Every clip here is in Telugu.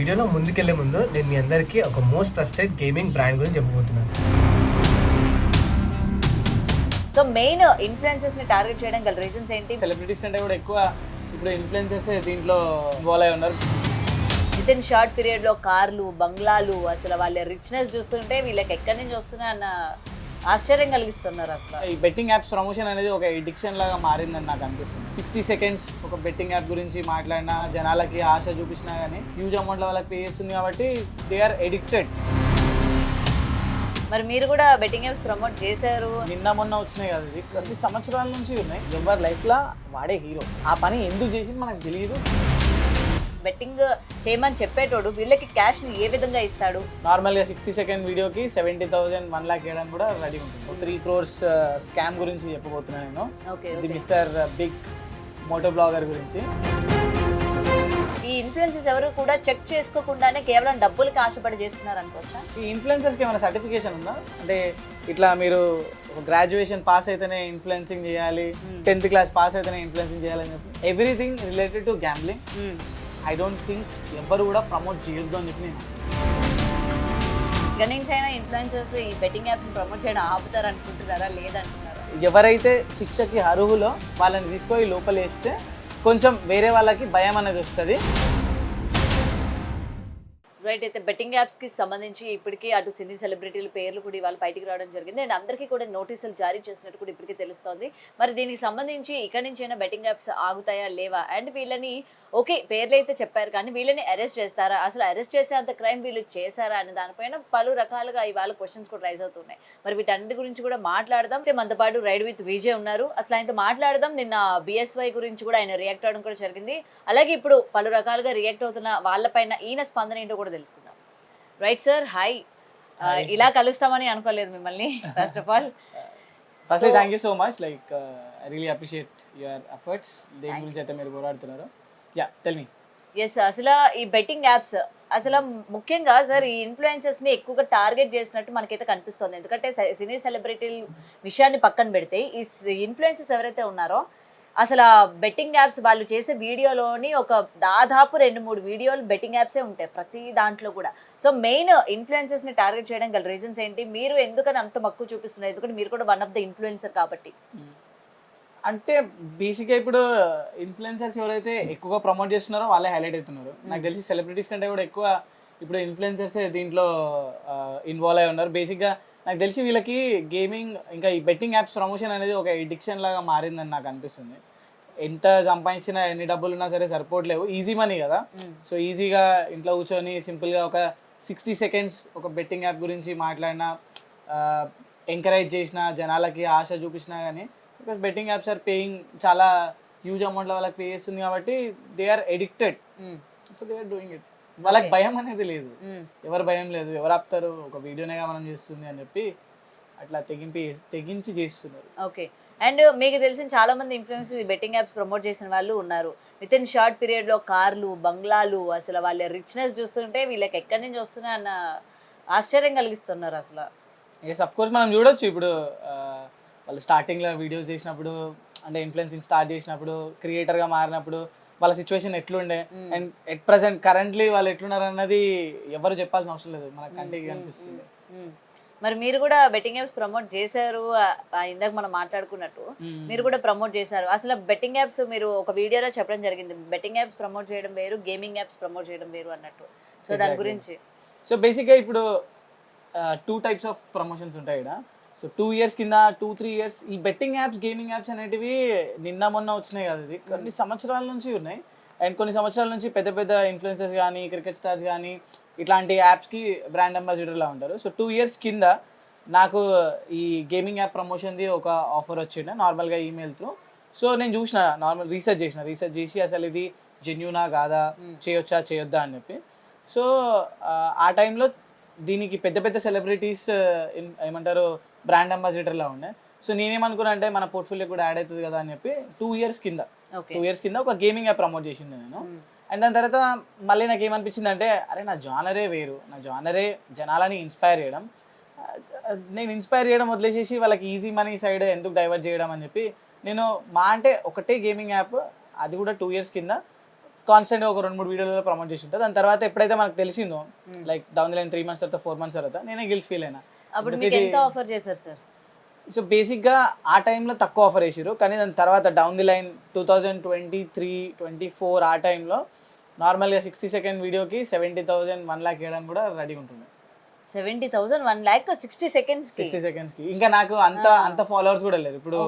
వీడియోలో ముందుకెళ్లే ముందు నేను మీ అందరికీ ఒక మోస్ట్ ట్రస్టెడ్ గేమింగ్ బ్రాండ్ గురించి చెప్పబోతున్నాను. సో మెయిన్ ఇన్ఫ్లుయెన్సర్స్ ని టార్గెట్ చేయడం గల రీజన్స్ ఏంటి? సెలబ్రిటీస్ కంటే కూడా ఎక్కువ ఇప్పుడు ఇన్ఫ్లుయెన్సర్స్ దీంట్లో ఇన్వాల్వ్ అయి ఉన్నారు. విత్ ఇన్ షార్ట్ పీరియడ్ లో కార్లు, బంగ్లాలు, అసలు వాళ్ళ రిచ్నెస్ చూస్తుంటే వీళ్ళకి ఎక్కడి నుంచి వస్తున్నా అన్న ఆశ్చర్యం కలిగిస్తున్నారు. అసలు ఈ బెట్టింగ్ యాప్స్ ప్రమోషన్ అనేది ఒక ఎడిక్షన్ లాగా మారిందని నాకు అనిపిస్తుంది. 60 seconds ఒక బెట్టింగ్ యాప్ గురించి మాట్లాడినా, జనాలకి ఆశ చూపించినా కానీ హ్యూజ్ అమౌంట్లో వాళ్ళకి పే చేస్తుంది కాబట్టి దే ఆర్ ఎడిక్టెడ్. మరి మీరు కూడా బెట్టింగ్ యాప్స్ ప్రమోట్ చేశారు. నిన్న మొన్న వచ్చినాయి కదా, ఇది కొన్ని సంవత్సరాల నుంచి ఉన్నాయి. ఎవరి లైఫ్లో వాడే హీరో. ఆ పని ఎందుకు చేసింది మనకు తెలియదు. బెట్టింగ్ చేయమని చెప్పేటోడు వీళ్ళకి క్యాష్ ని ఏ విధంగా ఇస్తాడు? నార్మల్గా 60 second వీడియోకి 70,000 1 lakh వేయడానికి కూడా రెడీ ఉంటుంది. 3 crores స్కామ్ గురించి చెప్పబోతున్నాను నేను. ఇది మిస్టర్ బిగ్ మోటో బ్లాగర్ గురించి. ఈ ఇన్ఫ్లుయెన్సర్స్ ఎవరు కూడా చెక్ చేసుకోకుండానే కేవలం డబ్బులకి ఆశపడి చేస్తున్నారు అనుకోవచ్చా? ఈ ఇన్ఫ్లుయెన్సర్స్కి ఏమైనా సర్టిఫికేషన్ ఉందా? అంటే ఇట్లా మీరు గ్రాడ్యుయేషన్ పాస్ అయితేనే ఇన్ఫ్లుయెన్సింగ్ చేయాలి, 10th class పాస్ అయితేనే ఇన్ఫ్లుయెన్సింగ్ చేయాలని చెప్పి everything related to gambling I don't think ఎవరు కూడా ప్రమోట్ చేయొద్దు అని చెప్పి నేను. ఇక నుంచి అయినా ఇన్ఫ్లుయెన్సర్స్ ఈ బెట్టింగ్ యాప్స్ ప్రమోట్ చేయడం ఆపుతారు అనుకుంటున్నారా లేదంటున్నారా? ఎవరైతే శిక్షకి అర్హులో వాళ్ళని తీసుకొని లోపల వేస్తే కొంచెం వేరే వాళ్ళకి భయం అనేది వస్తుంది. రైట్. అయితే బెట్టింగ్ యాప్స్ కి సంబంధించి ఇప్పటికీ అటు సినీ సెలబ్రిటీల పేర్లు కూడా ఇవాళ బయటికి రావడం జరిగింది అండ్ అందరికీ కూడా నోటీసులు జారీ చేసినట్టు కూడా ఇప్పటికీ తెలుస్తోంది. మరి దీనికి సంబంధించి ఇక్కడి నుంచి అయినా బెట్టింగ్ యాప్స్ ఆగుతాయా లేవా అండ్ వీళ్ళని ఓకే పేర్లు అయితే చెప్పారు కానీ వీళ్ళని అరెస్ట్ చేస్తారా, అసలు అరెస్ట్ చేసే అంత క్రైమ్ వీళ్ళు చేశారా అనే దానిపైన పలు రకాలుగా ఇవాళ క్వశ్చన్స్ కూడా రైజ్ అవుతున్నాయి. మరి వీటన్నిటి గురించి కూడా మాట్లాడదాం. మనతో పాటు రైడ్ విత్ విజయ్ ఉన్నారు. అసలు ఆయనతో మాట్లాడదాం. నిన్న BSY గురించి కూడా ఆయన రియాక్ట్ అవడం కూడా జరిగింది. అలాగే ఇప్పుడు పలు రకాలుగా రియాక్ట్ అవుతున్న వాళ్ళపైన ఈయన స్పందన ఏంటో కూడా తెలుసుకుందాం. Right sir, hi. ఇలా కలుస్తామని అనుకోలేదు మిమ్మల్ని. First of all firstly thank you so much. Like I really appreciate your efforts. దేని గురించి అయితే మీరు పోరాడుతున్నారు. Yeah tell me. ఎస్, అసలు ఈ బెట్టింగ్ యాప్స్ అసలు ముఖ్యంగా సార్ ఈ ఇన్ఫ్లుయెన్సర్స్ ని ఎక్కువగా టార్గెట్ చేసినట్టు మనకైతే కనిపిస్తుంది. ఎందుకంటే సినీ సెలబ్రిటీల విషయాన్ని పక్కన పెడితే ఈ ఇన్ఫ్లుయెన్సర్స్ ఎవరైతే ఉన్నారో అసలు బెట్టింగ్ యాప్స్ వాళ్ళు చేసే వీడియోలోని ఒక దాదాపు 2-3 వీడియోలు బెట్టింగ్ యాప్సే ఉంటాయి ప్రతి దాంట్లో కూడా. సో మెయిన్ ఇన్ఫ్లుయెన్సర్స్ ని టార్గెట్ చేయడం గల రీజన్స్ ఏంటి? మీరు ఎందుకని అంత మక్కువ చూపిస్తున్నారు? ఎందుకంటే మీరు కూడా వన్ ఆఫ్ ద ఇన్ఫ్లుయెన్సర్ కాబట్టి. అంటే బేసిక్గా ఇప్పుడు ఇన్ఫ్లుయెన్సర్స్ ఎవరైతే ఎక్కువగా ప్రమోట్ చేస్తున్నారో వాళ్ళే హైలైట్ అవుతున్నారు. నాకు తెలిసి సెలబ్రిటీస్ కంటే కూడా ఎక్కువ ఇప్పుడు ఇన్ఫ్లుయెన్సర్సే దీంట్లో ఇన్వాల్వ్ అయి ఉన్నారు. బేసిక్గా నాకు తెలిసి వీళ్ళకి గేమింగ్ ఇంకా ఈ బెట్టింగ్ యాప్స్ ప్రమోషన్ అనేది ఒక ఎడిక్షన్ లాగా మారిందని నాకు అనిపిస్తుంది. ఎంత సంపాదించినా ఎన్ని డబ్బులు ఉన్నా సరే సరిపోవట్లేవు. ఈజీ మనీ కదా, సో ఈజీగా ఇంట్లో కూర్చొని సింపుల్గా ఒక 60 seconds ఒక బెట్టింగ్ యాప్ గురించి మాట్లాడినా, ఎంకరేజ్ చేసిన, జనాలకి ఆశ చూపించినా కానీ because betting apps are paying చాలా హ్యూజ్ అమౌంట్లో వాళ్ళకి పే చేస్తుంది కాబట్టి they are addicted. So they are doing it. వాళ్ళకి భయం అనేది లేదు, ఎవరు భయం లేదు, ఎవరు ఆపుతారు, ఒక వీడియోనేగా మనం చేస్తుంది అని చెప్పి అట్లా తెగించి చేస్తున్నారు. ఓకే. అండ్ మీకు తెలిసిన చాలా మంది ఇన్ఫ్లుయెన్సర్స్ బెట్టింగ్ యాప్స్ ప్రమోట్ చేసిన వాళ్ళు ఉన్నారు. విత్ ఇన్ షార్ట్ పీరియడ్ లో కార్లు, బంగ్లాలు, అసలు వాళ్ళ రిచ్నెస్ చూస్తుంటే వీళ్ళకి ఎక్కడి నుంచి వస్తున్నా అన్న ఆశ్చర్యం కలిగిస్తున్నారు అసలు. ఎస్, అఫ్ కోర్స్ మనం చూడొచ్చు. ఇప్పుడు వాళ్ళు స్టార్టింగ్లో వీడియోస్ చేసినప్పుడు, అంటే ఇన్ఫ్లుయెన్సింగ్ స్టార్ట్ చేసినప్పుడు, క్రియేటర్గా మారినప్పుడు వాళ్ళ సిచ్యువేషన్ ఎట్లుండే అండ్ ఎట్ ప్రజెంట్ కరెంట్లీ వాళ్ళు ఎట్లున్నారు అన్నది ఎవరు చెప్పాల్సిన అవసరం లేదు, మనకు కంటికి కనిపిస్తుంది. మరి మీరు కూడా బెట్టింగ్ యాప్స్ ప్రమోట్ చేశారు, ఇందాక మనం మాట్లాడుకున్నట్టు మీరు కూడా ప్రమోట్ చేశారు. అసలు బెట్టింగ్ యాప్స్ మీరు ఒక వీడియోలో చెప్పడం జరిగింది, బెట్టింగ్ యాప్స్ ప్రమోట్ చేయడం వేరు, గేమింగ్ యాప్స్ ప్రమోట్ చేయడం వేరు అన్నట్టు. సో దాని గురించి. సో బేసిక్గా ఇప్పుడు 2 types ఆఫ్ ప్రమోషన్స్ ఉంటాయి ఇక్కడ. సో 2 years కింద 2-3 years ఈ బెట్టింగ్ యాప్స్, గేమింగ్ యాప్స్ అనేటివి నిన్న మొన్న వచ్చినాయి కదా, ఇది కొన్ని సంవత్సరాల నుంచి ఉన్నాయి. అండ్ కొన్ని సంవత్సరాల నుంచి పెద్ద పెద్ద ఇన్ఫ్లుయెన్సర్స్ కానీ, క్రికెట్ స్టార్స్ కానీ ఇట్లాంటి యాప్స్కి బ్రాండ్ అంబాసిడర్లా ఉంటారు. సో 2 years కింద నాకు ఈ గేమింగ్ యాప్ ప్రమోషన్ది ఒక ఆఫర్ వచ్చిండే నార్మల్గా ఈమెయిల్ త్రూ. సో నేను చూసిన, నార్మల్ రీసెర్చ్ చేసి అసలు ఇది జెన్యూనా కాదా, చేయొచ్చా చేయొద్దా అని చెప్పి. సో ఆ టైంలో దీనికి పెద్ద పెద్ద సెలబ్రిటీస్ ఏమంటారు బ్రాండ్ అంబాసిడర్లా ఉండే. సో నేనేమనుకున్నా అంటే మన పోర్ట్ఫోలియో కూడా యాడ్ అవుతుంది కదా అని చెప్పి 2 years కింద ఒక గేమింగ్ యాప్ ప్రమోట్ చేసింది నేను. అండ్ దాని తర్వాత మళ్ళీ నాకు ఏమనిపించింది అంటే, అరే నా జానరే వేరు, నా జానరే జనాలని ఇన్స్పైర్ చేయడం, నేను ఇన్స్పైర్ చేయడం వదిలేసేసి వాళ్ళకి ఈజీ మనీ సైడ్ ఎందుకు డైవర్ట్ చేయడం అని చెప్పి నేను అంటే ఒకటే గేమింగ్ యాప్, అది కూడా 2 years కింద కాన్స్టెంట్ ఒక 2-3 వీడియోలలో ప్రమోట్ చేసి ఉంటా. దాని తర్వాత ఎప్పుడైతే మనకు తెలిసిందో like down the line 3 months తర్వాత 4 months తర్వాత నేనే గిల్ట్ ఫీల్ అయినా. అప్పుడు మీకు ఎంత ఆఫర్ చేశారు సార్? సో బేసిక్గా ఆ టైంలో తక్కువ ఆఫర్ వేసారు, కానీ దాని తర్వాత డౌన్ ది లైన్ 2023-24 ఆ టైంలో నార్మల్గా 60 సెకండ్ వీడియోకి 70,000 1 lakh వేయడానికి కూడా రెడీగా ఉంటుంది. 70,000 1 lakh 60 seconds కి. 60 seconds కి. ఇంకా నాకు అంత ఫాలోవర్స్ కూడా లేరు. ఇప్పుడు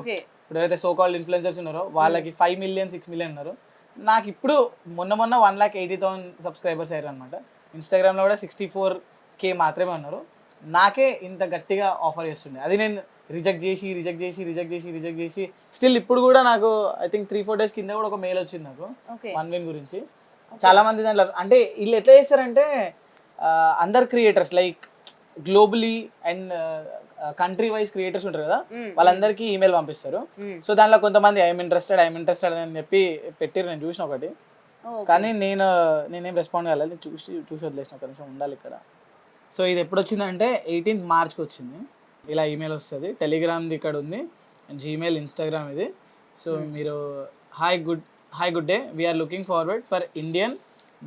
ఎవరైతే సో కాల్డ్ ఇన్ఫ్లుయెన్సర్స్ ఉన్నారో వాళ్ళకి 5 million 6 million ఉన్నారు. నాకు ఇప్పుడు మొన్న 1,80,000 సబ్స్క్రైబర్స్ అయ్యారు అనమాట. ఇన్స్టాగ్రామ్లో కూడా 64K మాత్రమే ఉన్నారు. నాకే ఇంత గట్టిగా ఆఫర్ చేస్తుండే, అది నేను రిజెక్ట్ చేసి స్టిల్ ఇప్పుడు కూడా నాకు ఐ థింక్ 3-4 days కింద కూడా ఒక మెయిల్ వచ్చింది నాకు OneWin గురించి. చాలా మంది దాంట్లో అంటే వీళ్ళు ఎట్లా చేస్తారంటే అందరు creators like globally and country wise creators ఉంటారు కదా, వాళ్ళందరికీ ఈమెయిల్ పంపిస్తారు. సో దాంట్లో కొంతమంది ఐఎమ్ ఇంట్రెస్టెడ్ అని చెప్పి పెట్టిరు. నేను చూసిన ఒకటి, కానీ నేనేం రెస్పాండ్ కాలేదు, చూసి వదిలేసిన. ఒక నిమిషం ఉండాలి ఇక్కడ. సో ఇది ఎప్పుడు వచ్చిందంటే 18th March వచ్చింది. ఇలా ఈమెయిల్ వస్తుంది. టెలిగ్రామ్ది ఇక్కడ ఉంది, జీమెయిల్, ఇన్స్టాగ్రామ్ ఇది. సో మీరు hi good day, we're looking forward for Indian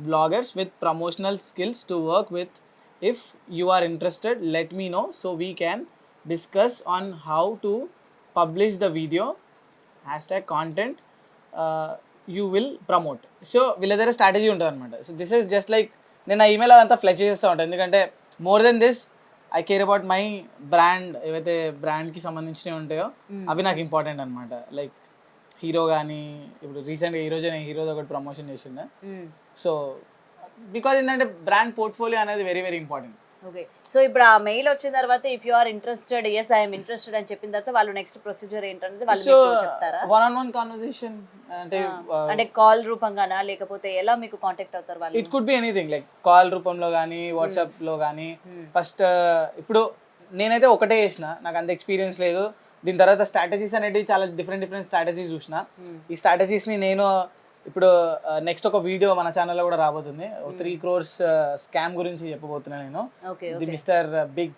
bloggers with promotional skills to work with. If you are interested let me know so we can discuss on how to publish the video #content you will promote. So వీళ్ళ దగ్గర స్ట్రాటజీ ఉంటుంది అనమాట. So this is just like నేను ఆ ఈమెయిల్ అదంతా ఫ్లెచ్ చేస్తూ ఉంటాను, ఎందుకంటే more than this I care about my brand. ఏవైతే బ్రాండ్కి సంబంధించినవి ఉంటాయో అవి నాకు ఇంపార్టెంట్ అనమాట. లైక్ హీరో కానీ, ఇప్పుడు రీసెంట్గా ఈరోజు నేను హీరోది ఒకటి ప్రమోషన్ చేసిండే. సో బికాజ్ ఏంటంటే బ్రాండ్ పోర్ట్ఫోలియో అనేది very very important. Okay. So ఇప్పుడు ఆ మెయిల్ వచ్చిన తర్వాత if you are interested, yes I am interested అని చెప్పిన తర్వాత వాళ్ళు నెక్స్ట్ ప్రొసీజర్ ఏంటనేది వాళ్ళు మీకు చెప్తారా? one-on-one కాన్వర్సేషన్ అంటే కాల్ రూపంగానా లేకపోతే ఎలా మీకు కాంటాక్ట్ అవుతారు వాళ్ళు? It could be anything, like call రూపంలో కానీ, వాట్సాప్ లో కానీ. ఫస్ట్ ఇప్పుడు నేనైతే ఒకటే చేసిన, నాకు అంత ఎక్స్పీరియన్స్ లేదు. దీని తర్వాత స్ట్రాటజీస్ అనేవి చాలా డిఫరెంట్ స్ట్రాటజీస్ చూసిన. ఈ స్ట్రాటజీస్ని నేను ఇప్పుడు నెక్స్ట్ ఒక వీడియో మన ఛానల్లో కూడా రాబోతుంది. 3 crores స్కామ్ గురించి చెప్పబోతున్నాను నేను, the mister big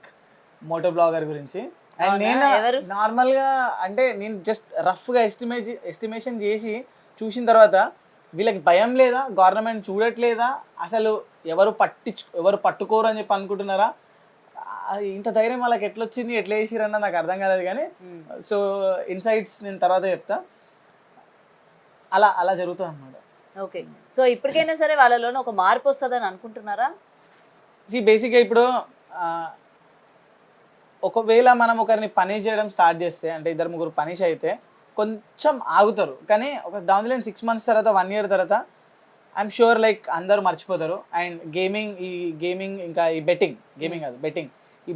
moto blogger గురించి. అండ్ నేను నార్మల్గా అంటే నేను జస్ట్ రఫ్గా ఎస్టిమేషన్ చేసి చూసిన తర్వాత వీళ్ళకి భయం లేదా, గవర్నమెంట్ చూడట్లేదా, అసలు ఎవరు పట్టుకోరు అని చెప్పి అనుకుంటున్నారా, ఇంత ధైర్యం వాళ్ళకి ఎట్లా వచ్చింది, ఎట్లా చేసిరన్న నాకు అర్థం కాలేదు. కానీ సో ఇన్సైట్స్ నేను తర్వాత చెప్తా. అలా జరుగుతుంది అన్నమాట. ఓకే. సో ఇప్పటికైనా సరే వాళ్ళలోనే ఒక మార్పు వస్తుందని అనుకుంటున్నారా? బేసిక్గా ఇప్పుడు ఒకవేళ మనం ఒకరిని పనిష్ చేయడం స్టార్ట్ చేస్తే, అంటే 2-3 పనిష్ అయితే కొంచెం ఆగుతారు. కానీ ఒక డౌన్ ది లైన్ 6 months తర్వాత 1 year తర్వాత ఐఎమ్ షూర్ లైక్ అందరూ మర్చిపోతారు. అండ్ గేమింగ్ ఇంకా ఈ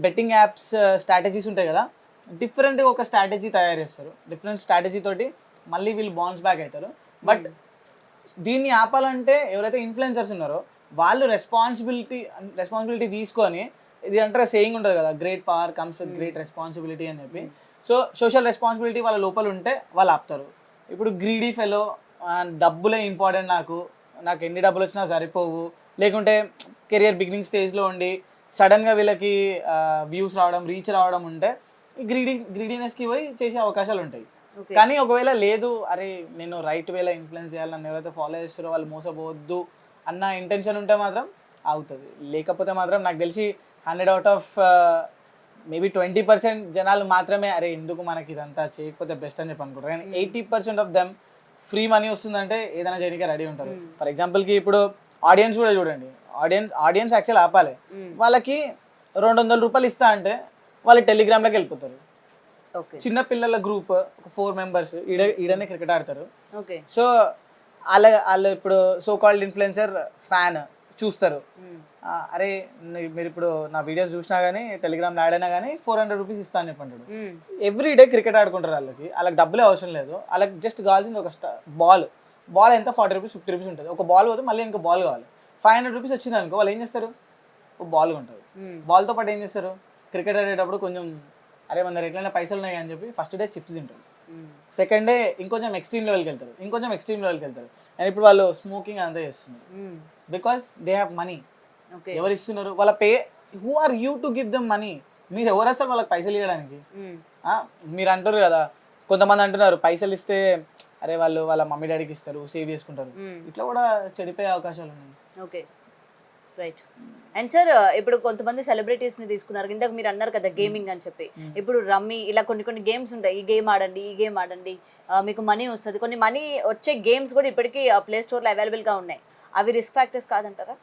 బెట్టింగ్ యాప్స్ స్ట్రాటజీస్ ఉంటాయి కదా, డిఫరెంట్గా ఒక స్ట్రాటజీ తయారు చేస్తారు. డిఫరెంట్ స్ట్రాటజీ తోటి మళ్ళీ వీళ్ళు బౌన్స్ బ్యాక్ అవుతారు. బట్ దీన్ని ఆపాలంటే ఎవరైతే ఇన్ఫ్లుయెన్సర్స్ ఉన్నారో వాళ్ళు రెస్పాన్సిబిలిటీ తీసుకొని, ఇది అంటే సేయింగ్ ఉంటుంది కదా, great power comes with great responsibility అని చెప్పి. సో సోషల్ రెస్పాన్సిబిలిటీ వాళ్ళ లోపల ఉంటే వాళ్ళు ఆపుతారు. ఇప్పుడు గ్రీడీ ఫెలో, డబ్బులే ఇంపార్టెంట్, నాకు ఎన్ని డబ్బులు వచ్చినా సరిపోవు, లేకుంటే కెరియర్ బిగినింగ్ స్టేజ్లో ఉండి సడన్గా వీళ్ళకి వ్యూస్ రావడం, రీచ్ రావడం ఉంటే ఈ గ్రీడీనెస్కి పోయి చేసే అవకాశాలు ఉంటాయి. కానీ ఒకవేళ లేదు, అరే నేను రైట్ వేలో ఇన్ఫ్లుయెన్స్ చేయాలి, నన్ను ఎవరైతే ఫాలో చేస్తారో వాళ్ళు మోసపోవద్దు అన్న ఇంటెన్షన్ ఉంటే మాత్రం అవుతుంది. లేకపోతే మాత్రం నాకు తెలిసి 100 out of మేబీ 20% జనాలు మాత్రమే అరే ఎందుకు మనకి ఇదంతా చేయకపోతే బెస్ట్ అని చెప్పి అనుకుంటారు. కానీ 80% ఆఫ్ దెమ్ ఫ్రీ మనీ వస్తుందంటే ఏదైనా చేయడానికి రెడీ ఉంటారు. ఫర్ ఎగ్జాంపుల్కి ఇప్పుడు ఆడియన్స్ కూడా చూడండి, ఆడియన్స్ యాక్చువల్ ఆపాలి, వాళ్ళకి 200 రూపాయలు ఇస్తా అంటే వాళ్ళు టెలిగ్రామ్లోకి వెళ్ళిపోతారు. చిన్న పిల్లల గ్రూప్ ఒక 4 members ఈడనే క్రికెట్ ఆడతారు. సో వాళ్ళు ఇప్పుడు సో కాల్డ్ ఇన్ఫ్లుయెన్సర్ ఫ్యాన్ చూస్తారు, అరే మీరు ఇప్పుడు నా వీడియోస్ చూసినా కానీ టెలిగ్రామ్లో యాడ్ అయినా కానీ 400 రూపీస్ ఇస్తా అని చెప్పంటాడు. ఎవ్రీ డే క్రికెట్ ఆడుకుంటారు, వాళ్ళకి డబ్బులే అవసరం లేదు, వాళ్ళకి జస్ట్ కావాల్సింది ఒక బాల్ ఎంత 40 రూపీస్ 50 రూపీస్ ఉంటుంది. ఒక బాల్ పోతే మళ్ళీ ఇంకో బాల్ కావాలి. 500 రూపీస్ వచ్చింది అనుకో, వాళ్ళు ఏం చేస్తారు, ఒక బాల్ కొంటారు. బాల్తో పాటు ఏం చేస్తారు, క్రికెట్ ఆడేటప్పుడు కొంచెం అరే మన ఎట్లయినా పైసలు ఉన్నాయి అని చెప్పి ఫస్ట్ డే చిప్స్ తింటారు, సెకండ్ డే ఇంకొంచెం ఎక్స్ట్రీమ్ లెవెల్కి వెళ్తారు. అండ్ ఇప్పుడు వాళ్ళు స్మోకింగ్ అంతా చేస్తున్నారు బికాస్ దే హ్యావ్ మనీ. ఎవరు ఇస్తున్నారు, వాళ్ళ who are you to give them money? మీరు ఎవరు అసలు వాళ్ళకి పైసలు ఇవ్వడానికి? మీరు అంటారు కదా, కొంతమంది అంటున్నారు పైసలు ఇస్తే అరే వాళ్ళు వాళ్ళ మమ్మీ డాడీకి ఇస్తారు, సేవ్ చేసుకుంటారు. ఇట్లా కూడా చెడిపోయే అవకాశాలు ఉన్నాయి. Okay, right. అండ్ సార్ ఇప్పుడు కొంతమంది సెలబ్రిటీస్ ని తీసుకున్నారు, ఇందాక మీరు అన్నారు కదా గేమింగ్ అని చెప్పి. ఇప్పుడు రమ్మీ ఇలా కొన్ని గేమ్స్ ఉంటాయి, ఈ గేమ్ ఆడండి, ఈ గేమ్ ఆడండి, మీకు మనీ వస్తుంది. కొన్ని మనీ వచ్చే గేమ్స్ కూడా ఇప్పటికీ ప్లే స్టోర్ లో అవైలబుల్ గా ఉన్నాయి. అవి రిస్క్ ఫ్యాక్టర్స్ కాదంటారా?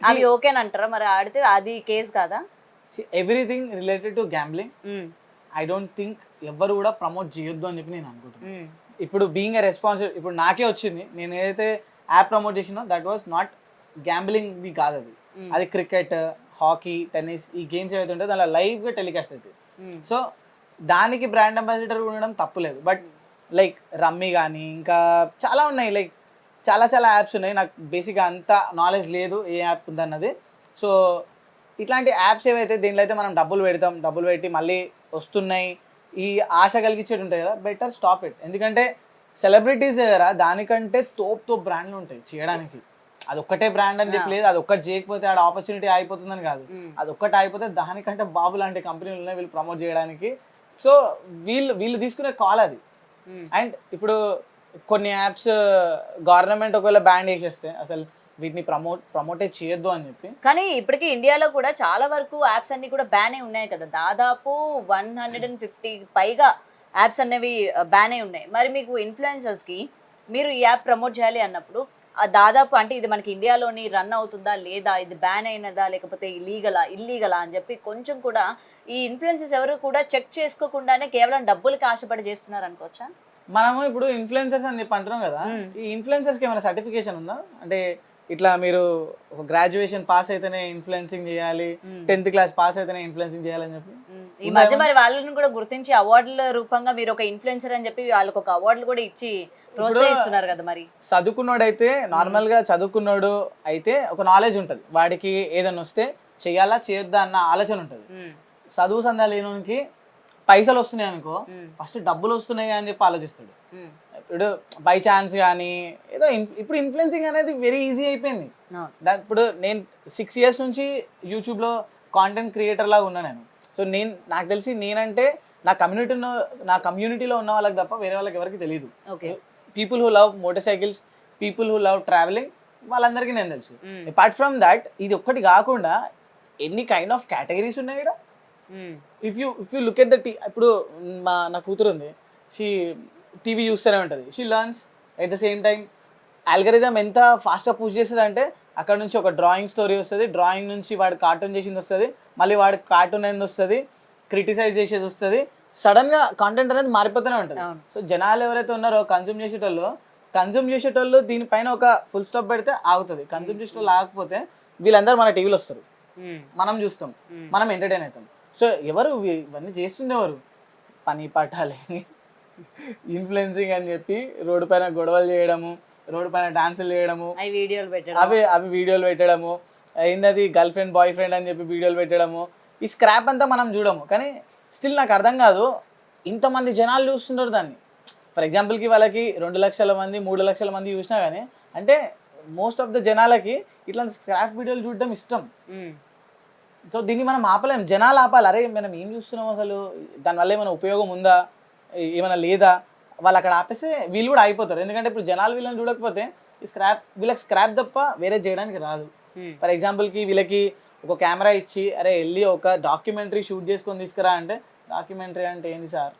అవి ఓకేనంటారా? మరి ఆడితే అది కేసు కాదా? Everything related to gambling I don't think ఎవరు కూడా ప్రమోట్ చేయొద్దు అని చెప్పి నేను అనుకుంటున్నాను. ఇప్పుడు బీయింగ్ ఎ రెస్పాన్సిబుల్, ఇప్పుడు నాకే వచ్చింది, నేను ఏదైతే యాప్ ప్రమోట్ చేసినో దట్ వాస్ నాట్ గ్యాంబ్లింగ్ ది కాదు అది. అది క్రికెట్, హాకీ, టెన్నిస్, ఈ గేమ్స్ ఏవైతే ఉంటాయో దానిలో లైవ్గా టెలికాస్ట్ అవుతుంది. సో దానికి బ్రాండ్ అంబాసిడర్ ఉండడం తప్పులేదు. బట్ లైక్ రమ్మీ కానీ ఇంకా చాలా ఉన్నాయి, లైక్ చాలా యాప్స్ ఉన్నాయి. నాకు బేసిక్గా అంత నాలెడ్జ్ లేదు ఏ యాప్ ఉందన్నది. సో ఇట్లాంటి యాప్స్ ఏవైతే దీంట్లో అయితే మనం డబ్బులు పెడతాం, డబ్బులు పెట్టి మళ్ళీ వస్తున్నాయి, ఈ ఆశ కలిగించేది ఉంటాయి కదా, బెటర్ స్టాప్ ఇట్. ఎందుకంటే సెలబ్రిటీస్ దగ్గర దానికంటే తోపు బ్రాండ్లు ఉంటాయి చేయడానికి. అది ఒక్కటే బ్రాండ్ అని చెప్పి లేదు, అది ఒక్కటి చేయకపోతే ఆడ ఆపర్చునిటీ అయిపోతుందని కాదు. అది ఒక్కటి అయిపోతే దానికంటే బాబు లాంటి కంపెనీలు ఉన్నాయి వీళ్ళు ప్రమోట్ చేయడానికి. సో వీళ్ళు తీసుకునే కాల్ అది. అండ్ ఇప్పుడు కొన్ని యాప్స్ గవర్నమెంట్ ఒకవేళ బ్యాన్ చేసేస్తే అసలు వీటిని ప్రమోటే చేయొద్దు అని చెప్పి. కానీ ఇప్పటికీ ఇండియాలో కూడా చాలా వరకు యాప్స్ అన్ని కూడా బ్యాన్ అయి ఉన్నాయి కదా, దాదాపు 150 పైగా యాప్స్ అనేవి బ్యాన్ అయి ఉన్నాయి. మరి మీకు ఇన్ఫ్లుయెన్సర్స్ కి మీరు ఈ యాప్ ప్రమోట్ చేయాలి అన్నప్పుడు దాదాపు అంటే ఇది మనకి ఇండియాలోని రన్ అవుతుందా లేదా, ఇది బ్యాన్ అయినదా లేకపోతే ఇల్లీగలా అని చెప్పి కొంచెం కూడా ఈ ఇన్ఫ్లుయెన్సర్స్ ఎవరు కూడా చెక్ చేసుకోకుండానే కేవలం డబ్బులకి ఆశపడి చేస్తున్నారు అనుకోవచ్చా? మనము ఇప్పుడు ఇన్ఫ్లుయెన్సర్స్ అని చెప్పి అంటున్నాం కదా, ఈ ఇన్ఫ్లుయెన్సర్స్కి ఏమైనా సర్టిఫికేషన్ ఉందా? అంటే ఇట్లా మీరు ఒక గ్రాడ్యుయేషన్ పాస్ అయితేనే ఇన్ఫ్లుయెన్సింగ్ చేయాలి, 10th క్లాస్ పాస్ అయితేనే ఇన్ఫ్లుయెన్సింగ్ చేయాలని చెప్పి ఈ మధ్య మరి వాళ్ళని కూడా గుర్తించి అవార్డుల రూపంగా మీరు ఒక ఇన్ఫ్లుయెన్సర్ అని చెప్పి వాళ్ళకి ఒక అవార్డులు కూడా ఇచ్చి ప్రోత్సహిస్తున్నారు కదా. మరి చదువుకున్నోడైతే నార్మల్ గా చదువుకున్నోడు అయితే ఒక నాలెడ్జ్ ఉంటుంది, వాడికి ఏదైనా వస్తే చెయ్యాలా చేయొద్దా అన్న ఆలోచన ఉంటుంది. చదువు సందా లేనోనికి పైసలు వస్తున్నాయి అనుకో, ఫస్ట్ డబ్బులు వస్తున్నాయి అని చెప్పి ఆలోచిస్తాడు. ఇప్పుడు బై ఛాన్స్ కానీ ఏదో ఇప్పుడు ఇన్ఫ్లుయెన్సింగ్ అనేది వెరీ ఈజీ అయిపోయింది. ఇప్పుడు నేను 6 years నుంచి యూట్యూబ్లో కాంటెంట్ క్రియేటర్ లాగా ఉన్నా నేను. సో నాకు తెలిసి నేనంటే నా కమ్యూనిటీలో ఉన్న వాళ్ళకి తప్ప వేరే వాళ్ళకి ఎవరికి తెలియదు. People who love motor cycles, people who love travelling, వాళ్ళందరికీ నేను తెలుసు. అపార్ట్ ఫ్రమ్ దాట్ ఇది ఒక్కటి కాకుండా ఎన్ని కైండ్ ఆఫ్ కేటగిరీస్ ఉన్నాయి ఇక్కడ. If you look at the ఇప్పుడు నా కూతురు ఉంది, షీ టీవీ చూస్తూనే ఉంటుంది, she learns at the same time. Algorithm ఎంత ఫాస్ట్గా పుష్ చేస్తుంది అంటే అక్కడ నుంచి ఒక డ్రాయింగ్ స్టోరీ వస్తుంది, డ్రాయింగ్ నుంచి వాడు కార్టూన్ చేసింది వస్తుంది, మళ్ళీ వాడు కార్టూన్ అనేది వస్తుంది, క్రిటిసైజ్ చేసేది వస్తుంది, సడన్గా కాంటెంట్ అనేది మారిపోతూనే ఉంటుంది. సో జనాలు ఎవరైతే ఉన్నారో కన్జ్యూమ్ చేసేటోళ్ళు దీనిపైన ఒక ఫుల్ స్టాప్ పెడితే ఆగుతుంది. కన్జ్యూమ్ చేసేటోళ్ళు ఆగకపోతే వీళ్ళందరూ మన టీవీలో వస్తారు, మనం చూస్తాం, మనం ఎంటర్టైన్ అవుతాం. సో ఎవరు ఇవన్నీ చేస్తుంది ఎవరు? పని పాఠాలేని ఇన్ఫ్లుయెన్సింగ్ అని చెప్పి రోడ్డు పైన గొడవలు చేయడము, రోడ్డు పైన డాన్సులు చేయడము, అవి వీడియోలు పెట్టడము, అయింది గర్ల్ ఫ్రెండ్ బాయ్ ఫ్రెండ్ అని చెప్పి వీడియోలు పెట్టడము, ఈ స్క్రాప్ అంతా మనం చూడము. కానీ స్టిల్ నాకు అర్థం కాదు, ఇంతమంది జనాలు చూస్తున్నారు దాన్ని. ఫర్ ఎగ్జాంపుల్కి వాళ్ళకి 2 లక్షల మంది 3 లక్షల మంది చూసినా కానీ అంటే మోస్ట్ ఆఫ్ ద జనాలకి ఇట్లాంటి స్క్రాప్ వీడియోలు చూడడం ఇష్టం. సో దీన్ని మనం ఆపలేం, జనాలు ఆపాలి. అరే మనం ఏం చూస్తున్నాం, అసలు దానివల్ల ఏమైనా ఉపయోగం ఉందా, ఏమైనా లేదా, వాళ్ళు అక్కడ ఆపేస్తే వీళ్ళు కూడా అయిపోతారు. ఎందుకంటే ఇప్పుడు జనాలు వీళ్ళని చూడకపోతే వీళ్ళకి స్క్రాప్ తప్ప వేరే చేయడానికి రాదు. ఫర్ ఎగ్జాంపుల్కి వీళ్ళకి ఒక కెమెరా ఇచ్చి అరే వెళ్ళి ఒక డాక్యుమెంటరీ షూట్ చేసుకొని తీసుకురా అంటే, డాక్యుమెంటరీ అంటే ఏంది సార్,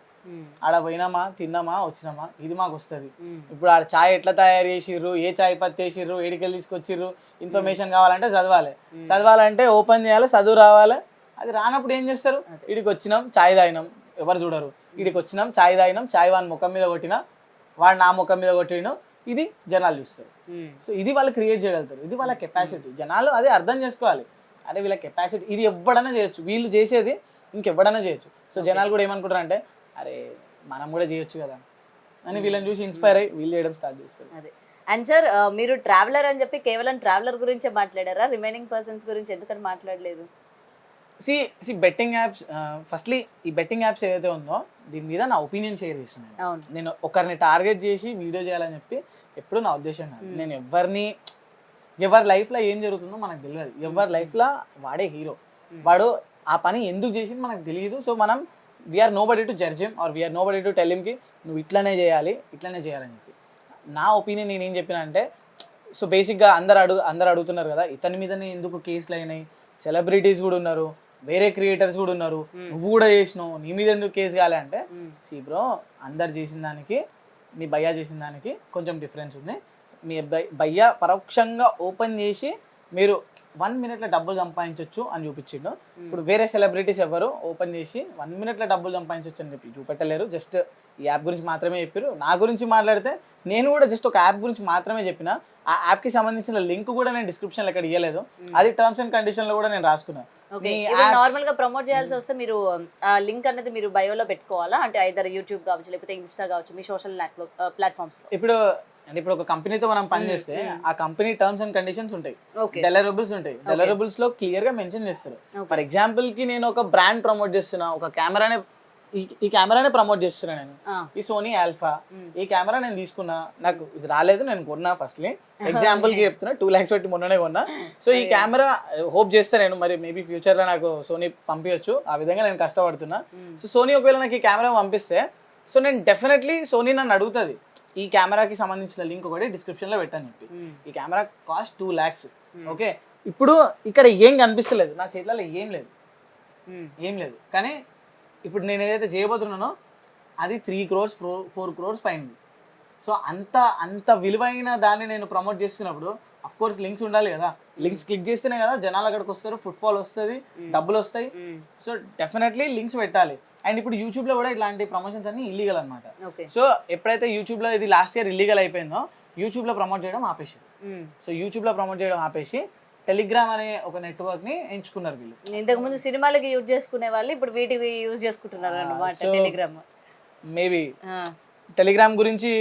ఆడ పోయినామా తిన్నామా వచ్చినామా ఇది మాకు వస్తుంది. ఇప్పుడు ఆడ చాయ్ ఎట్లా తయారు చేసిర్రు, ఏ చాయ్ పత్తి వేసిర్రు, ఏడికెళ్ళి తీసుకొచ్చిర్రు, ఇన్ఫర్మేషన్ కావాలంటే చదవాలంటే ఓపెన్ చేయాలి, చదువు రావాలి. అది రానప్పుడు ఏం చేస్తారు, వీడికి వచ్చినాం చాయ్ తాగినాం, ఎవరు చూడరు, వీడికి వచ్చినాం చాయ్ తాగినాం, చాయ్ వాడి ముఖం మీద కొట్టినా వాడు నా ముఖం మీద కొట్టినా, ఇది జనాలు చూస్తారు. సో ఇది వాళ్ళు క్రియేట్ చేయగలుగుతారు, ఇది వాళ్ళ కెపాసిటీ. జనాలు అదే అర్థం చేసుకోవాలి, అరే వీళ్ళ కెపాసిటీ ఇది ఎవడైనా చేయొచ్చు, వీళ్ళు చేసేది ఇంకెవడైనా చేయొచ్చు. సో జనాలు కూడా ఏమనుకుంటారు అంటే అరే మనం కూడా చేయొచ్చు కదా అని వీళ్ళని చూసి ఇన్స్పైర్ అయ్యి వీళ్ళు చేయడం స్టార్ట్ చేస్తారు. అదే. అండ్ సార్ మీరు ట్రావెలర్ అని చెప్పి కేవలం ట్రావెలర్ గురించే మాట్లాడారా, రిమైనింగ్ పర్సన్స్ గురించి ఎందుకని మాట్లాడలేదు? సి బెట్టింగ్ యాప్స్, ఫస్ట్లీ ఈ బెట్టింగ్ యాప్స్ ఏదైతే ఉందో దీని మీద నా ఒపీనియన్ షేర్ చేస్తున్నాను. నేను ఒకరిని టార్గెట్ చేసి వీడియో చేయాలని చెప్పి ఎప్పుడు నా ఉద్దేశం కాదు. నేను ఎవరి లైఫ్లో ఏం జరుగుతుందో మనకు తెలియదు, ఎవరి లైఫ్లో వాడే హీరో, వాడు ఆ పని ఎందుకు చేసింది మనకు తెలియదు. సో మనం we're nobody to judge him or we're nobody to tell him కి నువ్వు ఇట్లనే చేయాలి ఇట్లనే చేయాలని చెప్పి. నా ఒపీనియన్ నేనేం చెప్పినా అంటే, సో బేసిక్గా అందరు అడుగుతున్నారు కదా ఇతని మీదనే ఎందుకు కేసులు అయినాయి, సెలబ్రిటీస్ కూడా ఉన్నారు, వేరే క్రియేటర్స్ కూడా ఉన్నారు, నువ్వు కూడా చేసినావు, నీ మీద ఎందుకు కేసు కాలే అంటే, సి బ్రో అందరు చేసిన దానికి మీ భయ్యా చేసిన దానికి కొంచెం డిఫరెన్స్ ఉంది. మీ భయ్యా పరోక్షంగా ఓపెన్ చేసి మీరు 1 minute డబ్బులు సంపాదించవచ్చు అని చూపించిండు. ఇప్పుడు వేరే సెలబ్రిటీస్ ఎవరు ఓపెన్ చేసి 1 minute డబ్బులు సంపాదించవచ్చు అని చెప్పి చూపెట్టలేరు. జస్ట్ ఈ యాప్ గురించి మాత్రమే చెప్పారు. నా గురించి మాట్లాడితే నేను కూడా జస్ట్ ఒక యాప్ గురించి మాత్రమే చెప్పిన. ఆ యాప్కి సంబంధించిన లింక్ కూడా నేను డిస్క్రిప్షన్లో ఇక్కడ ఇవ్వలేదు, అది టర్మ్స్ అండ్ కండిషన్లో కూడా నేను రాసుకున్నాను. నార్మల్ గా ప్రమోట్ చేయాల్సి వస్తే మీరు ఆ లింక్ అనేది మీరు బయోలో పెట్టుకోవాలా, అంటే ఐదర్ యూట్యూబ్ కావచ్చు లేకపోతే ఇన్స్టా కావచ్చు, మీ సోషల్ ప్లాట్ఫామ్స్. ఇప్పుడు ఒక కంపెనీతో మనం పనిచేస్తే ఆ కంపెనీ టర్మ్స్ అండ్ కండిషన్స్ ఉంటాయి, డెలివరబుల్స్ ఉంటాయి. డెలివరబుల్స్ లో క్లియర్ గా మెన్షన్ చేస్తారు. ఫర్ ఎగ్జాంపుల్ కి నేను ఒక బ్రాండ్ ప్రమోట్ చేస్తున్నా, ఒక కెమెరానే ఈ కెమెరానే ప్రమోట్ చేస్తున్నా నేను, ఈ సోనీ ఆల్ఫా ఈ కెమెరా నేను తీసుకున్నా, నాకు ఇది రాలేదు, నేను కొన్నా ఫస్ట్లీ ఎగ్జాంపుల్ కి చెప్తున్నా, 2 lakhs పెట్టి మొన్ననే కొన్నా. సో ఈ కెమెరా హోప్ చేస్తా నేను, మరి మేబీ ఫ్యూచర్ లో నాకు సోనీ పంపించచ్చు, ఆ విధంగా నేను కష్టపడుతున్నా. సో సోనీ ఒకవేళ నాకు ఈ కెమెరా పంపిస్తే, సో నేను డెఫినెట్లీ సోనీ నన్ను అడుగుతుంది ఈ కెమెరాకి సంబంధించిన లింక్ ఒకటి డిస్క్రిప్షన్లో పెట్టాను చెప్పి. ఈ కెమెరా కాస్ట్ 2 lakhs. ఓకే, ఇప్పుడు ఇక్కడ ఏం కనిపిస్తలేదు, నా చేతిలో ఏం లేదు, కానీ ఇప్పుడు నేను ఏదైతే చేయబోతున్నానో అది 3 crores 4 crores పైన. సో అంత విలువైన దాన్ని నేను ప్రమోట్ చేస్తున్నప్పుడు అఫ్ కోర్స్ లింక్స్ ఉండాలి కదా, లింక్స్ క్లిక్ చేస్తేనే కదా జనాలు అక్కడికి వస్తారు, ఫుట్ఫాల్ వస్తుంది, డబ్బులు వస్తాయి. సో డెఫినెట్లీ లింక్స్ పెట్టాలి. అండ్ ఇప్పుడు యూట్యూబ్లో కూడా ఇట్లాంటి ప్రమోషన్స్ అన్ని ఇల్లీగల్ అనమాట. సో ఎప్పుడైతే యూట్యూబ్లో ఇది లాస్ట్ ఇయర్ ఇల్లీగల్ అయిపోయిందో యూట్యూబ్లో ప్రమోట్ చేయడం ఆపేసి, సో యూట్యూబ్లో ప్రమోట్ చేయడం ఆపేసి టెలిగ్రామ్ అనే ఒక నెట్వర్క్ని ఎంచుకున్నారు వీళ్ళు. ఇంతకు ముందు సినిమాలకి యూజ్ చేసుకునే వాళ్ళు ఇప్పుడు వీటికి యూజ్ చేసుకుంటున్నారు అన్నమాట టెలిగ్రామ్. మేబీ టెలిగ్రామ్ గురించి,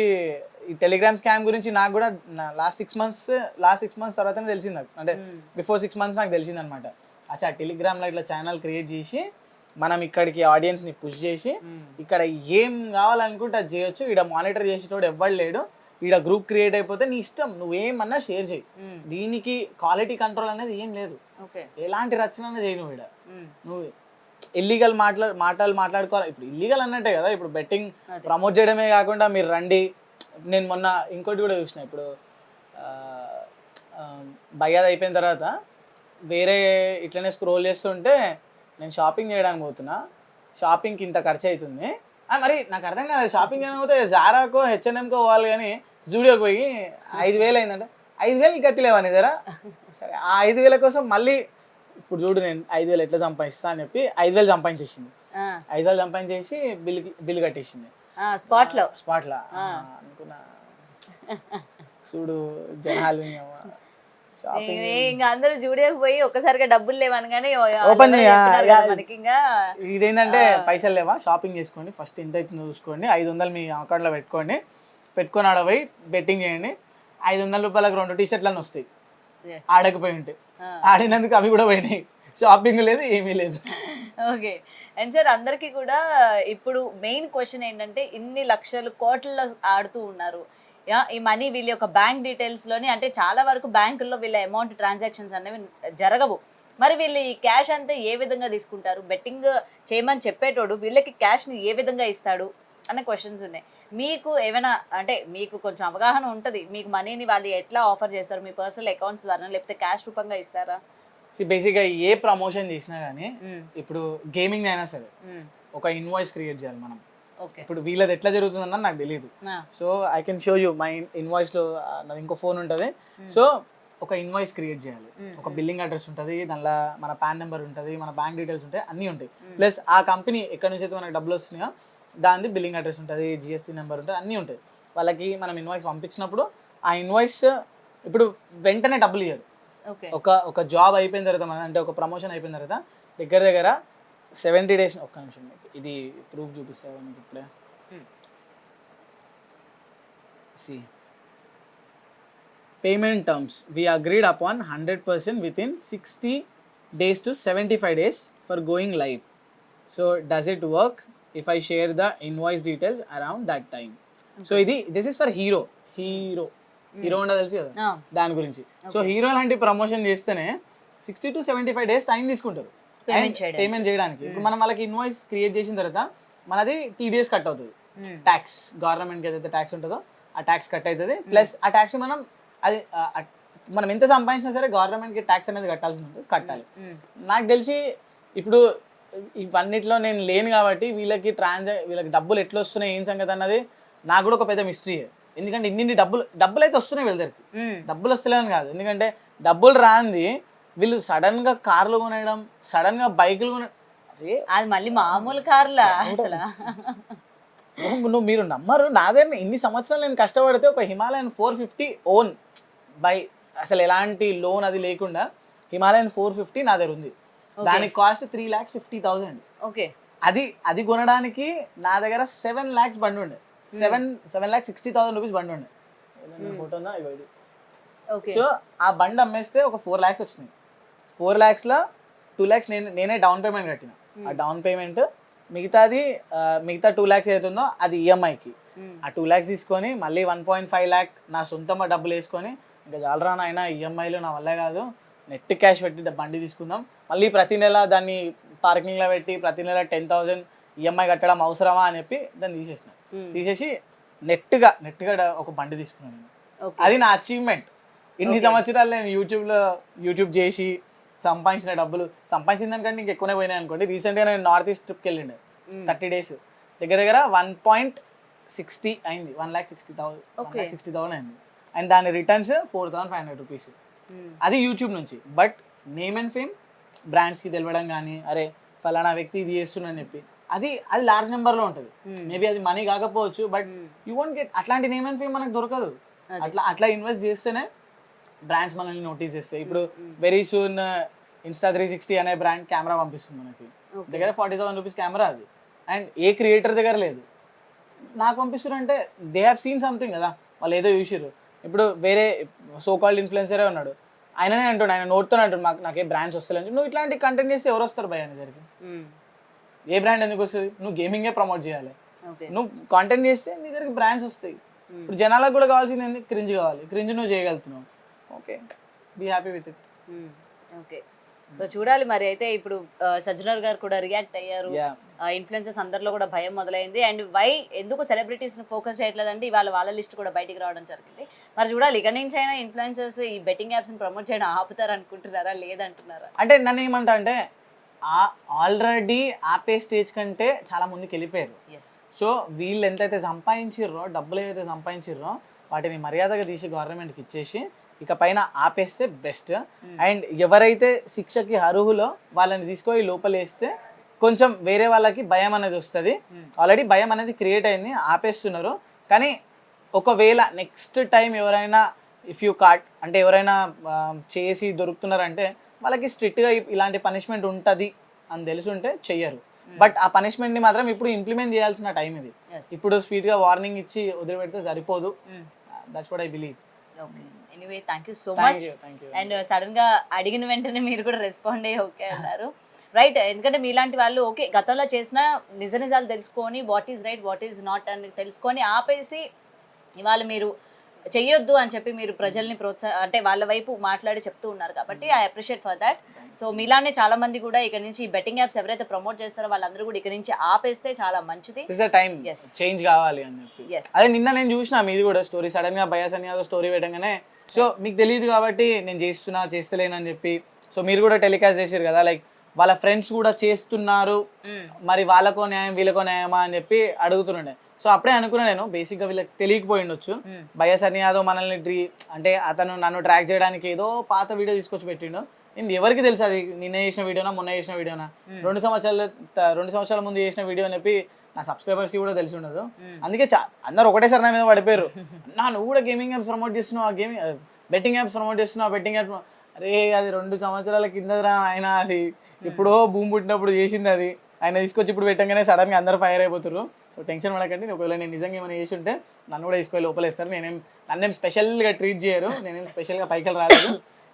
ఈ టెలిగ్రామ్ స్కామ్ గురించి నాకు కూడా లాస్ట్ 6 months తర్వాతనే తెలిసింది నాకు, అంటే బిఫోర్ 6 months నాకు తెలిసింది అనమాట. అచ్చా టెలిగ్రామ్లో ఇట్లా ఛానల్ క్రియేట్ చేసి మనం ఇక్కడికి ఆడియన్స్ని పుష్ చేసి ఇక్కడ ఏం కావాలనుకుంటే అది చేయొచ్చు, ఇక్కడ మానిటర్ చేసేటోడు ఎవ్వడు లేడు, ఇక్కడ గ్రూప్ క్రియేట్ అయిపోతే నీ ఇష్టం నువ్వేమన్నా షేర్ చేయి, దీనికి క్వాలిటీ కంట్రోల్ అనేది ఏం లేదు, ఎలాంటి రచన చేయి నువ్వు, ఇక్కడ నువ్వు ఇల్లీగల్ మాటలు మాట్లాడుకోవాలి. ఇప్పుడు ఇల్లీగల్ అన్నట్టే కదా, ఇప్పుడు బెట్టింగ్ ప్రమోట్ చేయడమే కాకుండా మీరు రండి. నేను మొన్న ఇంకోటి కూడా చూసిన, ఇప్పుడు భయ్యాది అయిపోయిన తర్వాత వేరే ఇట్లనే స్క్రోల్ చేస్తుంటే నేను షాపింగ్ చేయడానికి పోతున్నా, షాపింగ్కి ఇంత ఖర్చు అవుతుంది, మరి నాకు అర్థం కాదు, షాపింగ్ చేయడానికి పోతే జారాకో H&Mకో పోవాలి కానీ జూడియోకి పోయి 5,000 అయిందంటే 5,000 గతి లేవా నీ దగ్గర, సరే ఆ 5,000 కోసం మళ్ళీ ఇప్పుడు చూడు నేను 5,000 ఎట్లా సంపాదిస్తా అని చెప్పి 5,000 సంపాదించేసింది, 5,000 సంపాదించేసి బిల్లు కట్టేసింది స్పాట్లో. అనుకున్నా చూడు జనాలు ఇంకా అందరూ జూడియోకి పోయి ఒక్కసారిగా డబ్బులు లేవనగానే ఓపెన్ మనకి ఇంకా ఇదేంటంటే పైసలు లేవా షాపింగ్ చేసుకోండి, ఫస్ట్ ఎంత అవుతుందో చూసుకోండి, 500 మీ అకౌంట్లో పెట్టుకొని ఆడ పోయి బెట్టింగ్ చేయండి, 500 రూపాయలకు 2 టీ-షర్ట్లను వస్తాయి, ఆడకపోయి ఉంటే ఆడినందుకు అవి కూడా పోయినాయి, షాపింగ్ లేదు ఏమీ లేదు. ఓకే, అండ్ సార్ అందరికీ కూడా ఇప్పుడు మెయిన్ క్వశ్చన్ ఏంటంటే ఇన్ని లక్షలు కోట్లలో ఆడుతూ ఉన్నారు, ఈ మనీ వీళ్ళ యొక్క బ్యాంక్ డీటెయిల్స్లోని, అంటే చాలా వరకు బ్యాంకుల్లో వీళ్ళ అమౌంట్ ట్రాన్సాక్షన్స్ అనేవి జరగవు, మరి వీళ్ళు ఈ క్యాష్ అంతా ఏ విధంగా తీసుకుంటారు, బెట్టింగ్ చేయమని చెప్పేటోడు వీళ్ళకి క్యాష్ని ఏ విధంగా ఇస్తాడు అనే క్వశ్చన్స్ ఉన్నాయి. మీకు ఏమైనా అంటే మీకు కొంచెం అవగాహన ఉంటుంది, మీకు మనీని వాళ్ళు ఎట్లా ఆఫర్ చేస్తారు, మీ పర్సనల్ అకౌంట్స్ ద్వారా లేకపోతే క్యాష్ రూపంగా ఇస్తారా? బేసిక్గా ఏ ప్రమోషన్ చేసినా కానీ ఇప్పుడు గేమింగ్ అయినా సరే ఒక ఇన్వాయిస్ క్రియేట్ చేయాలి మనం. ఇప్పుడు వీళ్ళది ఎట్లా జరుగుతుందన్న నాకు తెలియదు, so I can show you my ఇన్వాయిస్లో నాది ఇంకో ఫోన్ ఉంటుంది. సో ఒక ఇన్వాయిస్ క్రియేట్ చేయాలి, ఒక బిల్లింగ్ అడ్రస్ ఉంటుంది, దానిలో మన పాన్ నెంబర్ ఉంటుంది, మన బ్యాంక్ డీటెయిల్స్ ఉంటాయి, అన్నీ ఉంటాయి, ప్లస్ ఆ కంపెనీ ఎక్కడి నుంచి అయితే మనకు డబ్బులు వస్తున్నాయో దాని బిల్లింగ్ అడ్రస్ ఉంటుంది, GST నెంబర్ ఉంటుంది, అన్నీ ఉంటాయి. వాళ్ళకి మనం ఇన్వాయిస్ పంపించినప్పుడు ఆ ఇన్వాయిస్ ఇప్పుడు వెంటనే డబ్బులు ఇవ్వరు, ఒక జాబ్ అయిపోయిన తర్వాత, అంటే ఒక ప్రమోషన్ అయిపోయిన తర్వాత దగ్గర 70 days. ఒక్క నిమిషం, ఇది ప్రూఫ్ చూపిస్తాను మీకు ఇప్పుడే. See payment terms we agreed upon 100% with in 60 days to 75 days for going live. So does it work if I share the invoice details around that time. So this is for hero ఉండ తెలుసు కదా దాని గురించి. సో హీరో లాంటి ప్రమోషన్ చేస్తేనే 60 to 75 days టైం తీసుకుంటారు పేమెంట్ చేయడానికి. ఇప్పుడు మనం వాళ్ళకి ఇన్వాయిస్ క్రియేట్ చేసిన తర్వాత మనది TDS కట్ అవుతుంది, ట్యాక్స్, గవర్నమెంట్కి ఏదైతే ట్యాక్స్ ఉంటుందో ఆ ట్యాక్స్ కట్ అవుతుంది. ప్లస్ ఆ ట్యాక్స్ మనం అది మనం ఎంత సంపాదించినా సరే గవర్నమెంట్కి ట్యాక్స్ అనేది కట్టాల్సి ఉంటుంది, కట్టాలి. నాకు తెలిసి ఇప్పుడు ఇవన్నిట్లో నేను లేను కాబట్టి వీళ్ళకి డబ్బులు ఎట్లా వస్తున్నాయి ఏం సంగతి అన్నది నాకు కూడా ఒక పెద్ద మిస్టరీ. ఎందుకంటే ఇన్ని డబ్బులు అయితే వస్తున్నాయి వీళ్ళ దగ్గరికి, డబ్బులు వస్తలేదని కాదు. ఎందుకంటే డబ్బులు రాంది వీళ్ళు సడన్ గా కార్లు కొనడం, సడన్ గా బైకులు అది మళ్ళీ మామూలు కార్లా అసలు. మీరు నమ్మరు, నా దగ్గర ఇన్ని సంవత్సరాలు నేను కష్టపడితే ఒక హిమాలయన్ 450 ఓన్ బై, అసలు ఎలాంటి లోన్ అది లేకుండా హిమాలయన్ 450 నా దగ్గర ఉంది. దానికి కాస్ట్ 3,50,000. ఓకే, అది కొనడానికి నా దగ్గర 7 lakhs బండి ఉండే, 7,60,000 రూపీస్ బండి ఉండే. ఫోటో ఉందా? ఇగో ఇది. సో ఆ బండి అమ్మేస్తే ఒక 4 lakhs వచ్చినాయి. 4 lakhsలో 2 lakhs నేనే డౌన్ పేమెంట్ కట్టిన. ఆ డౌన్ పేమెంట్ మిగతా 2 lakhs అవుతుందో అది ఈఎంఐకి. ఆ 2 lakhs తీసుకొని మళ్ళీ 1.5 lakh నా సొంతమ్మ డబ్బులు వేసుకొని ఇంకా జాలరా నాయన ఈఎంఐలు నా వల్లే కాదు, నెట్ క్యాష్ పెట్టి బండి తీసుకుందాం, మళ్ళీ ప్రతి నెల దాన్ని పార్కింగ్లో పెట్టి ప్రతి నెల 10,000 ఈఎంఐ కట్టడం అవసరమా అని చెప్పి దాన్ని తీసేసి నెట్గా ఒక బండి తీసుకున్నాను. అది నా అచీవ్మెంట్. ఇన్ని సంవత్సరాలు నేను యూట్యూబ్ చేసి సంపాదించిన డబ్బులు, సంపాదించిన దానికంటే ఇంక ఎక్కువనే పోయినాయి అనుకోండి. రీసెంట్గా నేను నార్త్ ఈస్ట్ ట్రిప్కి వెళ్ళిండే 30 days, దగ్గర 1.60 అయింది, 1,60,000 అయింది. అండ్ దాని రిటర్న్స్ 4,500 రూపీస్. అది యూట్యూబ్ నుంచి. బట్ నేమ్ అండ్ ఫేమ్ బ్రాండ్స్కి తెలవడం కానీ, అరే ఫలానా వ్యక్తి ఇది చేస్తున్నా అని చెప్పి అది లార్జ్ నెంబర్లో ఉంటుంది. మేబీ అది మనీ కాకపోవచ్చు, బట్ యూ వోంట్ గెట్ అట్లాంటి నేమ్ అండ్ ఫేమ్ మనకు దొరకదు. అట్లా ఇన్వెస్ట్ చేస్తేనే బ్రాండ్స్ మనల్ని నోటీస్ చేస్తాయి. ఇప్పుడు వెరీ సూన్ Insta360 అనే బ్రాండ్ కెమెరా పంపిస్తుంది మనకి, దగ్గర 40,000 రూపీస్ కెమెరా అది. అండ్ ఏ క్రియేటర్ దగ్గర లేదు, నాకు పంపిస్తున్నారు అంటే దే హ్యావ్ సీన్ సంథింగ్ కదా, వాళ్ళు ఏదో చూసిర్రు. ఇప్పుడు వేరే సో కాల్డ్ ఇన్ఫ్లుయెన్సరే ఉన్నాడు, ఆయననే అంటాడు, ఆయన నోట్తోనే అంటాడు నాకే బ్రాండ్స్ వస్తాయని. నువ్వు ఇట్లాంటి కంటెంట్ చేస్తే ఎవరు వస్తారు భయ నీ దగ్గరికి? ఏ బ్రాండ్ ఎందుకు వస్తుంది? నువ్వు గేమింగే ప్రమోట్ చేయాలి, నువ్వు కాంటెంట్ చేస్తే నీ దగ్గరికి బ్రాండ్స్ వస్తాయి. ఇప్పుడు జనాలకు కూడా కావాల్సింది ఏంది? క్రింజ్ కావాలి. క్రింజ్ నువ్వు చేయగలుగుతున్నావు, okay, be happy with it. Okay, so చూడాలి మరి. అయితే ఇప్పుడు సజ్జనర్ గారు కూడా రియాక్ట్ అయ్యారు, ఇన్ఫ్లుయెన్సర్స్ అందరిలో కూడా భయం మొదలైంది. అండ్ ఎందుకు సెలబ్రిటీస్ ని ఫోకస్ చేయట్లేదంటే ఇవాళ వాళ్ళ లిస్ట్ కూడా బయటికి రావడం జరిగింది. మరి చూడాలి ఇక నుంచి అయినా ఇన్ఫ్లుయెన్సర్స్ ఈ బెట్టింగ్ యాప్స్ ని ప్రమోట్ చేయడం ఆపుతారు అనుకుంటున్నారా, లేదంటున్నారా? అంటే నన్ను ఏమంటా అంటే ఆల్రెడీ ఆపే స్టేజ్ కంటే చాలా ముందుకు వెళ్ళిపోయారు. సో వీళ్ళు ఎంతైతే సంపాదించిర్రో, డబ్బులు ఏదైతే సంపాదించిర్రో వాటిని మర్యాదగా తీసి గవర్నమెంట్కి ఇచ్చేసి ఇక పైన ఆపేస్తే బెస్ట్. అండ్ ఎవరైతే శిక్షకి అర్హులో వాళ్ళని తీసుకొని లోపలేస్తే కొంచెం వేరే వాళ్ళకి భయం అనేది వస్తుంది. ఆల్రెడీ భయం అనేది క్రియేట్ అయింది, ఆపేస్తున్నారు. కానీ ఒకవేళ నెక్స్ట్ టైం ఎవరైనా ఇఫ్ యూ కాట్ అంటే ఎవరైనా చేసి దొరుకుతున్నారంటే వాళ్ళకి స్ట్రిక్ట్గా ఇలాంటి పనిష్మెంట్ ఉంటుంది అని తెలుసుంటే చెయ్యరు. బట్ ఆ పనిష్మెంట్ని మాత్రం ఇప్పుడు ఇంప్లిమెంట్ చేయాల్సిన టైం ఇది. ఇప్పుడు స్పీడ్గా వార్నింగ్ ఇచ్చి వదిలిపెడితే సరిపోదు. That's what I believe. Anyway thank you so much. And sudden గా అడిగిన వెంటనే మీరు కూడా రెస్పాండ్ అయ్యి ఓకే అన్నారు, రైట్? ఎందుకంటే మీలాంటి వాళ్ళు ఓకే గతంలో చేసిన నిజాలు తెలుసుకొని what is right what is not అని తెలుసుకొని ఆపేసి ఇవాళ మీరు చెయ్యొద్దు అని చెప్పి మీరు ప్రజల్ని అంటే వాళ్ళ వైపు మాట్లాడి చెప్తూ ఉన్నారు కాబట్టి I appreciate for that. So మీలానే చాలా మంది కూడా ఇక నుంచి బెట్టింగ్ యాప్స్ ఎవరైతే ప్రమోట్ చేస్తారో వాళ్ళందరూ కూడా ఇక నుంచి ఆపేస్తే చాలా మంచిది. చేంజ్ కావాలి అని చెప్పి అదే నిన్న నేను చూసిన మీది కూడా స్టోరీ, సడన్ గా బయాస్ అని స్టోరీ పెట్టగానే సో మీకు తెలియదు కాబట్టి నేను చేస్తలేనని చెప్పి సో మీరు కూడా టెలికాస్ట్ చేశారు కదా, లైక్ వాళ్ళ ఫ్రెండ్స్ కూడా చేస్తున్నారు మరి వాళ్ళకో న్యాయం వీళ్ళకో న్యాయమా అని చెప్పి అడుగుతుండే. సో అప్పుడే అనుకున్నా నేను బేసిక్గా వీళ్ళకి తెలియకపోయి ఉండొచ్చు, బయాస్ అని యాదవ్ మనల్ని అంటే అతను నన్ను ట్రాక్ చేయడానికి ఏదో పాత వీడియో తీసుకొచ్చి పెట్టిండు. నేను ఎవరికి తెలుసు అది నిన్న చేసిన వీడియోనా మొన్న చేసిన వీడియోనా, 2 సంవత్సరాల ముందు చేసిన వీడియో అని చెప్పి నా సబ్స్క్రైబర్స్కి కూడా తెలిసి ఉండదు. అందుకే అందరూ ఒకటేసారి నా మీద పడిపోయారు, నువ్వు కూడా గేమింగ్ యాప్స్ ప్రమోట్ చేస్తున్నావు, బెట్టింగ్ యాప్స్ ప్రమోట్ చేస్తున్నావు, బెట్టింగ్ యాప్స్. అరే అది 2 సంవత్సరాల కిందరా ఆయన, అది ఇప్పుడు భూమి పుట్టినప్పుడు చేసింది అది, ఆయన తీసుకొచ్చి ఇప్పుడు పెట్టంగానే సడన్గా అందరూ ఫైర్ అయిపోతారు. సో టెన్షన్ పడకండి, ఒకవేళ నేను నిజంగా ఏమైనా చేసి ఉంటే నన్ను కూడా తీసుకొని లోపలేస్తారు. నన్నేం స్పెషల్గా ట్రీట్ చేయరు, నేనేం స్పెషల్గా పైకి రాలేదు,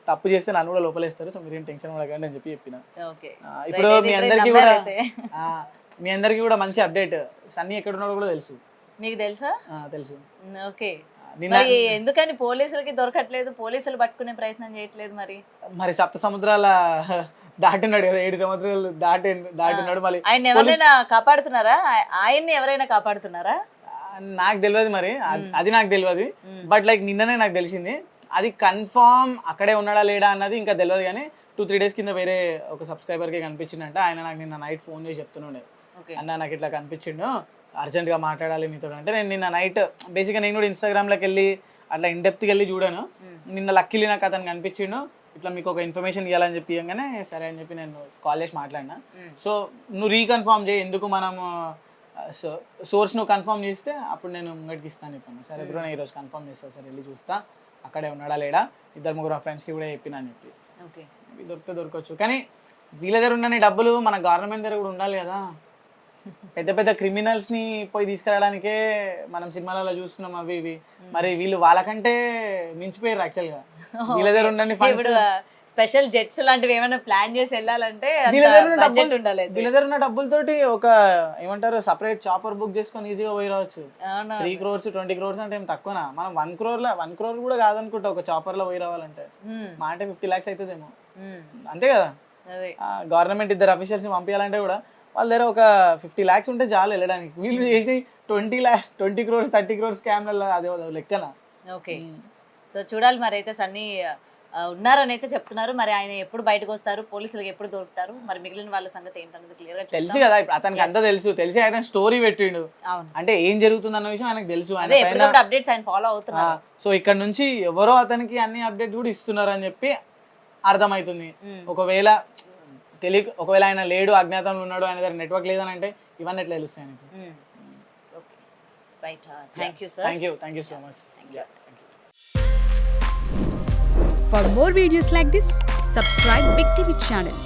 తప్పు చేస్తే నన్ను కూడా లోపలేస్తారు. సో మీరేం టెన్షన్ పడకండి అని చెప్పిన. ఇప్పుడు మీ అందరికీ కూడా మంచి అప్డేట్, సన్నీ ఎక్కడ ఉన్నాడో కూడా తెలుసు. మీకు తెలుసా? తెలుసు. ఓకే, ఎందుకని పోలీసులకి దొరకట్లేదు, పోలీసులు పట్టుకునే ప్రయత్నం చేయట్లేదు? మరి 7 సముద్రాల దాటినాడు కదా, 7 సముద్రాలు దాటినాడు. మళ్ళీ ఆయన ఎవరైనా కాపాడుతున్నారా? ఆయన్ని ఎవరైనా కాపాడుతున్నారా? నాకు తెలియదు మరి, అది నాకు తెలియదు. బట్ లైక్ నిన్ననే నాకు తెలిసింది. అది కన్ఫామ్ అక్కడే ఉన్నాడా లేడా అన్నది ఇంకా తెలియదు, కానీ 2-3 డేస్ కింద వేరే ఒక సబ్స్క్రైబర్కి కనిపించిందంట. ఆయన నాకు నిన్న నైట్ ఫోన్ చేసి చెప్తుండే, అన్న నాకు ఇట్లా కనిపించిండు, అర్జెంట్గా మాట్లాడాలి మీతో అంటే. నేను నిన్న నైట్ బేసిక్గా నేను కూడా ఇన్స్టాగ్రామ్లోకి వెళ్ళి అట్లా ఇన్డెప్త్కి వెళ్ళి చూడాను. నిన్న లక్కీలీ నాకు అతను కనిపించిండు, ఇట్లా మీకు ఒక ఇన్ఫర్మేషన్ ఇవ్వాలని చెప్పి ఇవ్వగానే సరే అని చెప్పి నేను కాల్ చేసి మాట్లాడినా. సో నువ్వు రీకన్ఫర్మ్ చేయి, ఎందుకు మనము సోర్స్ నువ్వు కన్ఫర్మ్ చేస్తే అప్పుడు నేను ముంగటికి ఇస్తాను చెప్పాను. సరే బ్రో నేను ఈరోజు కన్ఫర్మ్ చేస్తాను, సరే వెళ్ళి చూస్తా అక్కడే ఉన్నాడా లేడా, 2-3 ఫ్రెండ్స్కి కూడా చెప్పినా అని చెప్పి. దొరికితే దొరకవచ్చు, కానీ వీళ్ళ దగ్గర ఉన్న డబ్బులు మన గవర్నమెంట్ దగ్గర కూడా ఉండాలి కదా. పెద్ద పెద్ద క్రిమినల్స్ని పోయి తీసుకురావడానికే మనం సినిమాలలో చూస్తున్నాం అవి ఇవి. మరి వీళ్ళు వాళ్ళకంటే మించిపోయారు యాక్చువల్గా. వీళ్ళ దగ్గర ఉండండి స్పెషల్ జెట్స్ లాంటివి ఏమైనా ప్లాన్ చేసి వెళ్ళాలంటే వీళ్ళ దగ్గర ఉన్న డబ్బులతోటి ఒక ఏమంటారు సపరేట్ చాపర్ బుక్ చేసుకొని ఈజీగా పోయి రావచ్చు. 3 crores 20 crores అంటే ఏం తక్కువనా? మనం 1 crore కూడా కాదనుకుంటా ఒక చాపర్ లో పోయి రావాలంటే. మా అంటే 50 lakhs అవుతుందేమో, అంతే కదా. గవర్నమెంట్ 2 అఫీషియల్స్ పంపించాలంటే కూడా వాళ్ళ దగ్గర ఒక 50 lakhs ఉంటే చాలు వెళ్ళడానికి. వీళ్ళు చేసి 20 crores 30 crores స్కామ్లలో అదే లెక్కన. ఓకే, సో చూడాలి మరి. అయితే సన్నీ ఉన్నారని అయితే చెప్తున్నారు, మరి ఆయన ఎప్పుడు బయటకు వస్తారు, పోలీసులకు ఎప్పుడు దొరుకుతారు, మరి మిగిలిన వాళ్ళ సంగతి ఏంటన్నది క్లియర్ గా తెలుసు కదా. ఇప్పుడు అతనికి అంతా తెలిసి ఆయన స్టోరీ పెట్టిండు, అంటే ఏం జరుగుతుంది అన్న విషయం ఆయనకు తెలుసు. అప్డేట్స్ ఆయన ఫాలో అవుతున్నారు. సో ఇక్కడ నుంచి ఎవరో అతనికి అన్ని అప్డేట్స్ కూడా ఇస్తున్నారు అని చెప్పి అర్థమవుతుంది. ఒకవేళ ఆయన లేడు, అజ్ఞాతంలో ఉన్నాడు, ఆయన దగ్గర నెట్వర్క్ లేదని అంటే ఇవన్నీ ఎట్లా తెలుస్తాయి ఆయనకి. Thank you so much. For more videos like this, subscribe Big TV channel.